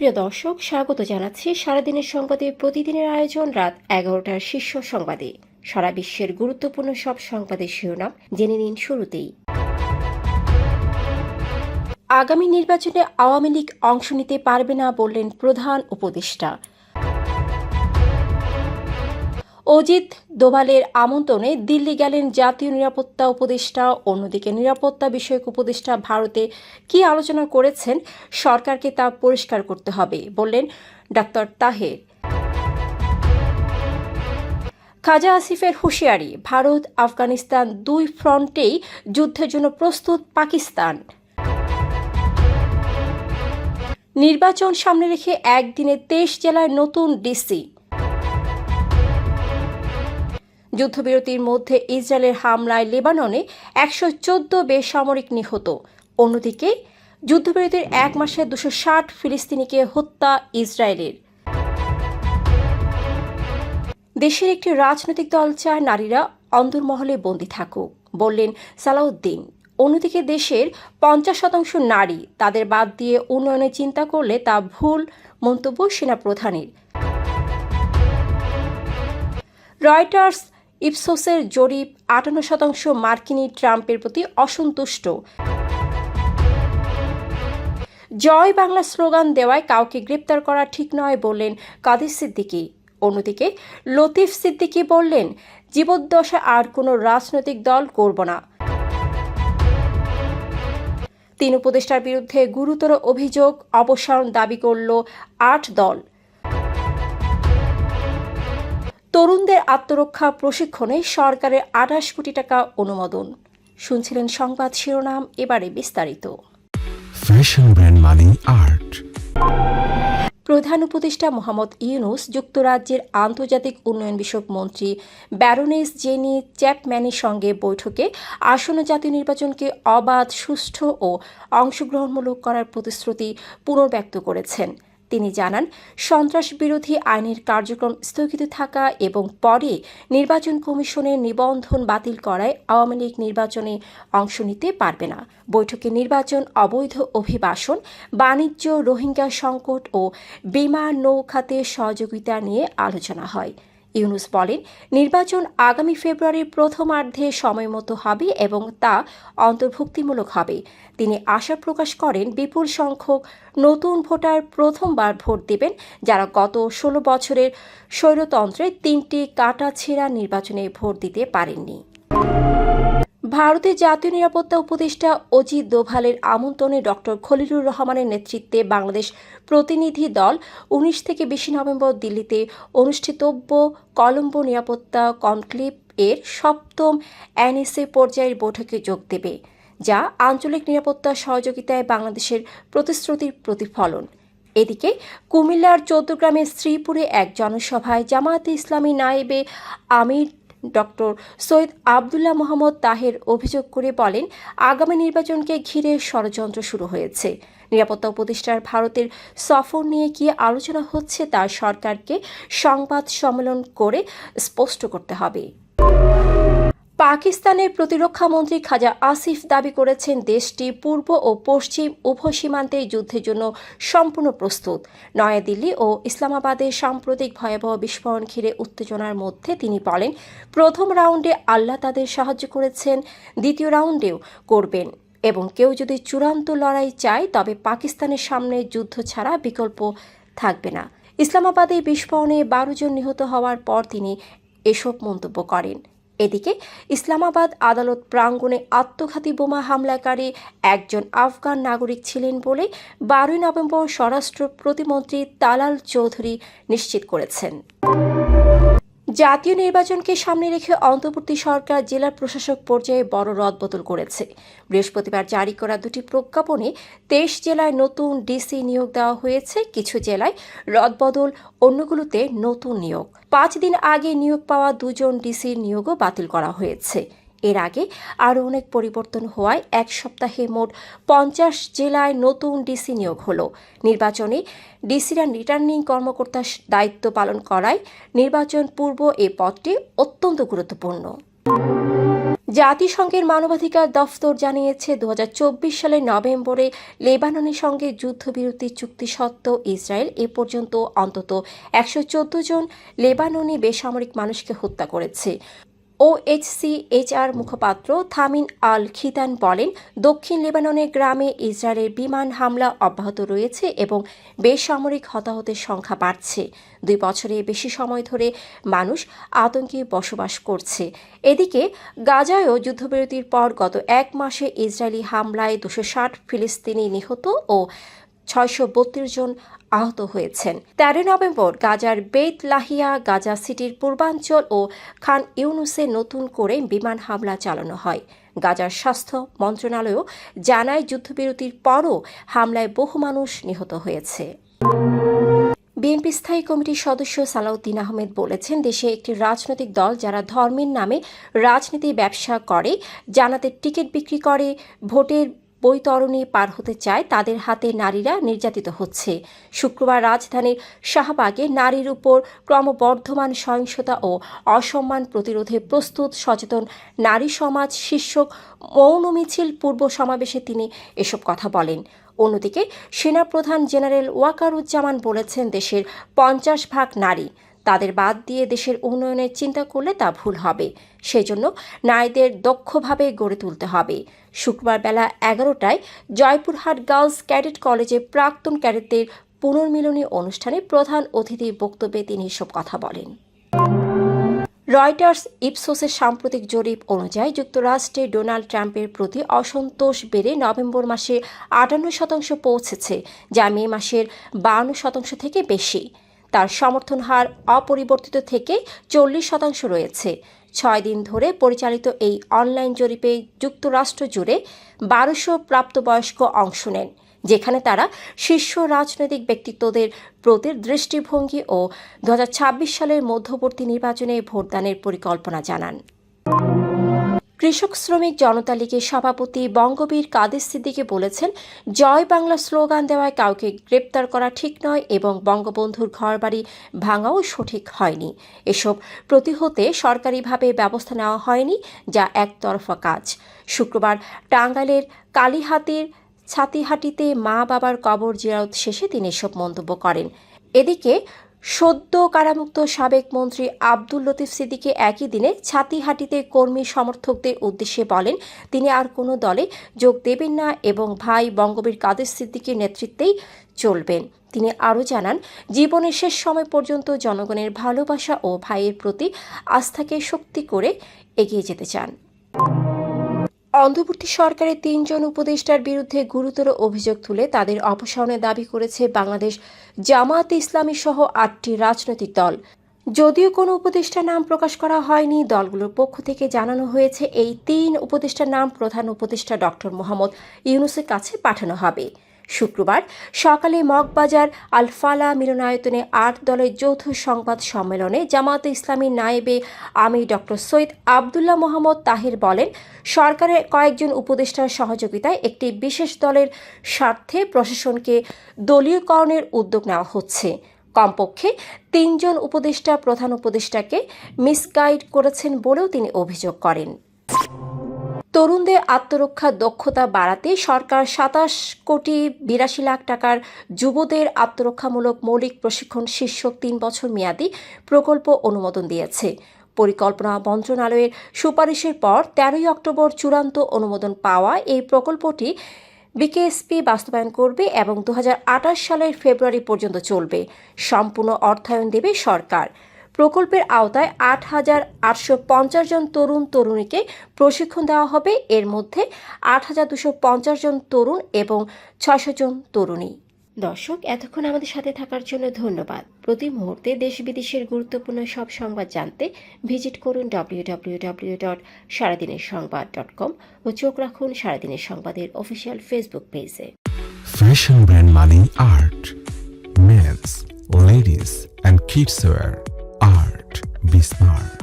প্রিয় দর্শক, স্বাগত জানাচ্ছি সারাদিনের সংবাদে প্রতিদিনের আয়োজন রাত 11টার শীর্ষ সংবাদে। সারা বিশ্বের গুরুত্বপূর্ণ সব সংবাদের শিরোনাম জেনে নিন শুরুতেই। আগামী নির্বাচনে আওয়ামী লীগ অংশ নিতে পারবে না বললেন প্রধান উপদেষ্টা। অজিত দোভালের আমন্ত্রণে দিল্লি গেলেন জাতীয় নিরাপত্তা উপদেষ্টা। অন্যদিকে নিরাপত্তা বিষয়ক উপদেষ্টা ভারতে কি আলোচনা করেছেন সরকারকে তা পরিষ্কার করতে হবে বললেন ডাক্তার তাহের। খাজা আসিফের হুঁশিয়ারি, ভারত আফগানিস্তান দুই ফ্রন্টেই যুদ্ধের জন্য প্রস্তুত পাকিস্তান। নির্বাচন সামনে রেখে একদিনে 23 জেলায় নতুন ডিসি। যুদ্ধবিরতির মধ্যে ইসরায়েলের হামলায় লেবাননে 114 বেসামরিক নিহত। অন্যদিকে যুদ্ধবিরতির এক মাসে 260 ফিলিস্তিনিকে হত্যা ইসরায়েলের। দেশের একটি রাজনৈতিক দল চায় নারীরা অন্দরমহলে বন্দী থাকুক বললেন সালাউদ্দিন। অন্যদিকে দেশের 50% নারী, তাদের বাদ দিয়ে উন্নয়নের চিন্তা করলে তা ভুল মন্তব্য সেনাপ্রধানের। রয়টার্স ইপসোসের জরিপ, 58% মার্কিনী ট্রাম্পের প্রতি অসন্তুষ্ট। জয় বাংলা স্লোগান দেওয়ায় কাউকে গ্রেপ্তার করা ঠিক নয় বললেন কাদের সিদ্দিকী। অন্যদিকে লতিফ সিদ্দিকী বললেন, জীবদ্দশা আর কোনো রাজনৈতিক দল করব না। 3 উপদেষ্টার বিরুদ্ধে গুরুতর অভিযোগ, অপসারণ দাবি করল 8 দল। তরুণদের আত্মরক্ষা প্রশিক্ষণে সরকারের 28 কোটি টাকা অনুমোদন। শুনছিলেন সংবাদ শিরোনাম, এবারে বিস্তারিত। ফ্যাশন ব্র্যান্ড মানে আর্ট। প্রধান উপদেষ্টা মোহাম্মদ ইউনূস যুক্তরাজ্যের আন্তর্জাতিক উন্নয়ন বিষয়ক মন্ত্রী ব্যারোনেস জেনি চ্যাপম্যানের সঙ্গে বৈঠকে আসন্ন জাতীয় নির্বাচনকে অবাধ, সুষ্ঠু ও অংশগ্রহণমূলক করার প্রতিশ্রুতি পুনর্ব্যক্ত করেছেন। তিনি জানান, সন্ত্রাস বিরোধী আইনের কার্যক্রম স্থগিত থাকা এবং পরে নির্বাচন কমিশনের নিবন্ধন বাতিল করায় আওয়ামী লীগ নির্বাচনে অংশ নিতে পারবে না। বৈঠকে নির্বাচন, অবৈধ অভিবাসন, বাণিজ্য, রোহিঙ্গা সংকট ও বিমান নৌ খাতে সহযোগিতা নিয়ে আলোচনা হয়। ইউনূস বলেন, নির্বাচন আগামী ফেব্রুয়ারির প্রথমার্ধে সময়মতো হবে এবং তা অন্তর্ভুক্তিমূলক হবে। তিনি আশা প্রকাশ করেন, বিপুল সংখ্যক নতুন ভোটার প্রথমবার ভোট দেবেন, যারা গত 16 বছরের স্বৈরতন্ত্রের 3টি কাটাছেঁড়া নির্বাচনে ভোট দিতে পারেননি। ভারতের জাতীয় নিরাপত্তা উপদেষ্টা অজিত দোভালের আমন্ত্রণে ডক্টর খলিলুর রহমানের নেতৃত্বে বাংলাদেশ প্রতিনিধি দল 19 থেকে 20 নভেম্বর দিল্লিতে অনুষ্ঠিতব্য কলম্বো নিরাপত্তা কনক্লেভ এর 7ম এনএসএ পর্যায়ের বৈঠকে যোগ দেবে, যা আঞ্চলিক নিরাপত্তা সহযোগিতায় বাংলাদেশের প্রতিশ্রুতির প্রতিফলন। এদিকে কুমিল্লার চৌদ্দগ্রামের শ্রীপুরে এক জনসভায় জামায়াতে ইসলামী নায়েবে আমির ডক্টর সৈয়দ আবদুল্লাহ মোহাম্মদ তাহের অভিযোগ করে বলেন, আগামী নির্বাচনকে ঘিরে ষড়যন্ত্র শুরু হয়েছে। নিরাপত্তা উপদেষ্টার ভারতের সফর নিয়ে কি আলোচনা হচ্ছে তা সরকারকে সংবাদ সম্মেলন করে স্পষ্ট করতে হবে। পাকিস্তানের প্রতিরক্ষা মন্ত্রী খাজা আসিফ দাবি করেছেন, দেশটি পূর্ব ও পশ্চিম উভয় সীমান্তে যুদ্ধের জন্য সম্পূর্ণ প্রস্তুত। নয়াদিল্লি ও ইসলামাবাদে সাম্প্রতিক ভয়াবহ বিস্ফোরণ ঘিরে উত্তেজনার মধ্যে তিনি বলেন, প্রথম রাউন্ডে আল্লাহ তাদের সাহায্য করেছেন, দ্বিতীয় রাউন্ডেও করবেন এবং কেউ যদি চূড়ান্ত লড়াই চায় তবে পাকিস্তানের সামনে যুদ্ধ ছাড়া বিকল্প থাকবে না। ইসলামাবাদে বিস্ফোরণে 12 জন নিহত হওয়ার পর তিনি এসব মন্তব্য করেন। এদিকে ইসলামাবাদ আদালত প্রাঙ্গণে আত্মঘাতী বোমা হামলাকারী একজন আফগান নাগরিক ছিলেন বলে 12 নভেম্বর স্বরাষ্ট্র প্রতিমন্ত্রী তালাল চৌধুরী নিশ্চিত করেছেন। জাতীয় নির্বাচনকে সামনে রেখে অন্তর্বর্তী সরকার জেলা প্রশাসক পর্যায়ে বড় রদবদল করেছে। বৃহস্পতিবার জারি করা 2টি প্রজ্ঞাপনে 23 জেলায় নতুন ডিসি নিয়োগ দেওয়া হয়েছে। কিছু জেলায় রদবদল, অন্যগুলোতে নতুন নিয়োগ। 5 দিন আগে নিয়োগ পাওয়া 2 জন ডিসির নিয়োগও বাতিল করা হয়েছে। এর আগে আরও অনেক পরিবর্তন হওয়ায় এক সপ্তাহে মোট 50 জেলায় নতুন ডিসি নিয়োগ হলো। নির্বাচনে ডিসিরা রিটার্নিং কর্মকর্তার দায়িত্ব পালন করায় নির্বাচন পূর্ব এ পদটি অত্যন্ত গুরুত্বপূর্ণ। জাতিসংঘের মানবাধিকার দফতর জানিয়েছে 2024 সালের নভেম্বরে লেবাননের সঙ্গে যুদ্ধবিরতি চুক্তি সত্ত্বেও ইসরায়েল এ পর্যন্ত অন্তত 114 জন লেবাননি বেসামরিক মানুষকে হত্যা করেছে। OHCHR মুখপাত্র থামিন আল খিতান বলেন, দক্ষিণ লেবাননের গ্রামে ইসরায়েলের বিমান হামলা অব্যাহত রয়েছে এবং বেসামরিক হতাহতের সংখ্যা বাড়ছে। 2 বছরের বেশি সময় ধরে মানুষ আতঙ্কে বসবাস করছে। এদিকে গাজায়ও যুদ্ধবিরতির পর গত 1 মাসে ইসরায়েলি হামলায় 260 ফিলিস্তিনি নিহত ও 632 জন আহত হয়েছেন। 13 নভেম্বর গাজার বেত লাহিয়া, গাজা সিটির পূর্বাঞ্চল ও খান ইউনুসে নতুন করে বিমান হামলা চালানো হয়। গাজার স্বাস্থ্য মন্ত্রণালয়ও জানায়, যুদ্ধবিরতির পরও হামলায় বহু মানুষ নিহত হয়েছে। বিএনপি স্থায়ী কমিটির সদস্য সালাউদ্দিন আহমেদ বলেছেন, দেশে একটি রাজনৈতিক দল যারা ধর্মের নামে রাজনীতি ব্যবসা করে, জান্নাতের টিকিট বিক্রি করে, ভোটের বৈতরণী পার হতে চায়, তাদের হাতে নারীরা নির্যাতিত হচ্ছে। শুক্রবার রাজধানীর শাহবাগে নারীর উপর ক্রমবর্ধমান সহিংসতা ও অসম্মান প্রতিরোধে প্রস্তুত সচেতন নারী সমাজ শীর্ষক মৌন মিছিল পূর্ব সমাবেশে তিনি এসব কথা বলেন। অন্যদিকে সেনাপ্রধান জেনারেল ওয়াকারুজ্জামান বলেছেন, দেশের 50% নারী, তাদের বাদ দিয়ে দেশের উন্নয়নের চিন্তা করলে তা ভুল হবে। সেজন্য নারীদের দক্ষভাবে গড়ে তুলতে হবে। শুক্রবার বেলা 11টায় জয়পুরহাট গার্লস ক্যাডেট কলেজে প্রাক্তন ক্যাডেটদের পুনর্মিলনী অনুষ্ঠানে প্রধান অতিথির বক্তব্যে তিনি এসব কথা বলেন। রয়টার্স ইপসোসের সাম্প্রতিক জরিপ অনুযায়ী যুক্তরাষ্ট্রে ডোনাল্ড ট্রাম্পের প্রতি অসন্তোষ বেড়ে নভেম্বর মাসে 58% পৌঁছেছে, যা মে মাসের 52% থেকে বেশি। তার সমর্থন হার অপরিবর্তিত থেকে 40% রয়েছে। 6 দিন ধরে পরিচালিত এই অনলাইন জরিপে যুক্তরাষ্ট্র জুড়ে 1200 প্রাপ্তবয়স্ক অংশ নেন, যেখানে তারা শীর্ষ রাজনৈতিক ব্যক্তিত্বদের প্রতি দৃষ্টিভঙ্গি ও 2026 সালের মধ্যবর্তী নির্বাচনে ভোটদানের পরিকল্পনা জানান। কৃষক শ্রমিক জনতা লীগের সভাপতি বঙ্গবীর কাদের সিদ্দিকী বলেছেন, জয় বাংলা স্লোগান দেওয়ায় কাউকে গ্রেপ্তার করা ঠিক নয় এবং বঙ্গবন্ধুর ঘরবাড়ি ভাঙাও সঠিক হয়নি। এসব প্রতিহতে সরকারিভাবে ব্যবস্থা নেওয়া হয়নি, যা একতরফা কাজ। শুক্রবার টাঙ্গাইলের কালীহাতির ছাতিহাটিতে মা বাবার কবর জিয়ারত শেষে তিনি এসব মন্তব্য করেন। এদিকে সদ্য কারামুক্ত সাবেক মন্ত্রী আব্দুল লতিফ সিদ্দিকী একই দিনে ছাতিহাটিতে কর্মী সমর্থকদের উদ্দেশ্যে বলেন, তিনি আর কোনো দলে যোগ দেবেন না এবং ভাই বঙ্গবীর কাদের সিদ্দিকীর নেতৃত্বেই চলবেন। তিনি আরও জানান, জীবনের শেষ সময় পর্যন্ত জনগণের ভালোবাসা ও ভাইয়ের প্রতি আস্থাকে শক্তি করে এগিয়ে যেতে চান। অন্তর্বর্তী সরকারের 3 জন উপদেষ্টার বিরুদ্ধে গুরুতর অভিযোগ তুলে তাদের অপসারণের দাবি করেছে বাংলাদেশ জামায়াতে ইসলামী সহ 8টি রাজনৈতিক দল। যদিও কোনো উপদেষ্টার নাম প্রকাশ করা হয়নি, দলগুলোর পক্ষ থেকে জানানো হয়েছে এই 3 উপদেষ্টার নাম প্রধান উপদেষ্টা ডক্টর মোহাম্মদ ইউনূসের কাছে পাঠানো হবে। শুক্রবার সকালে মগবাজার আল-ফালাহ মিলনায়তনে 8 দলের যৌথ সংবাদ সম্মেলনে জামায়াতে ইসলামীর নায়েবে আমির ডক্টর সৈয়দ আবদুল্লাহ মোহাম্মদ তাহের বলেন, সরকারের কয়েকজন উপদেষ্টার সহযোগিতায় একটি বিশেষ দলের স্বার্থে প্রশাসনকে দলীয়করণের উদ্যোগ নেওয়া হচ্ছে। কমপক্ষে 3 জন উপদেষ্টা প্রধান উপদেষ্টাকে মিসগাইড করেছেন বলেও তিনি অভিযোগ করেন। তরুণদের আত্মরক্ষা দক্ষতা বাড়াতে সরকার 27 কোটি 82 লাখ টাকার যুবদের আত্মরক্ষামূলক মৌলিক প্রশিক্ষণ শীর্ষক 3 বছর মেয়াদী প্রকল্প অনুমোদন দিয়েছে। পরিকল্পনা মন্ত্রণালয়ের সুপারিশের পর 13 অক্টোবর চূড়ান্ত অনুমোদন পাওয়া এই প্রকল্পটি বিকেএসপি বাস্তবায়ন করবে এবং 2028 সালের ফেব্রুয়ারি পর্যন্ত চলবে। সম্পূর্ণ অর্থায়ন দেবে সরকার। প্রকল্পের আওতায় 8,850 জন তরুণ তরুণীকে প্রশিক্ষণ দেওয়া হবে। এর মধ্যে 8,250 জন তরুণ এবং 600 জন তরুণী। দর্শক, এতক্ষণ আমাদের সাথে থাকার জন্য ধন্যবাদ। প্রতি মুহূর্তে দেশ বিদেশের গুরুত্বপূর্ণ সব সংবাদ জানতে ভিজিট করুন www.সারাদিনেরসংবাদ.com ও চোখ রাখুন সারাদিনের সংবাদের অফিসিয়াল ফেসবুক পেজে। Fashion brand Mani Art. Men's, ladies and kids wear. Art. Be smart.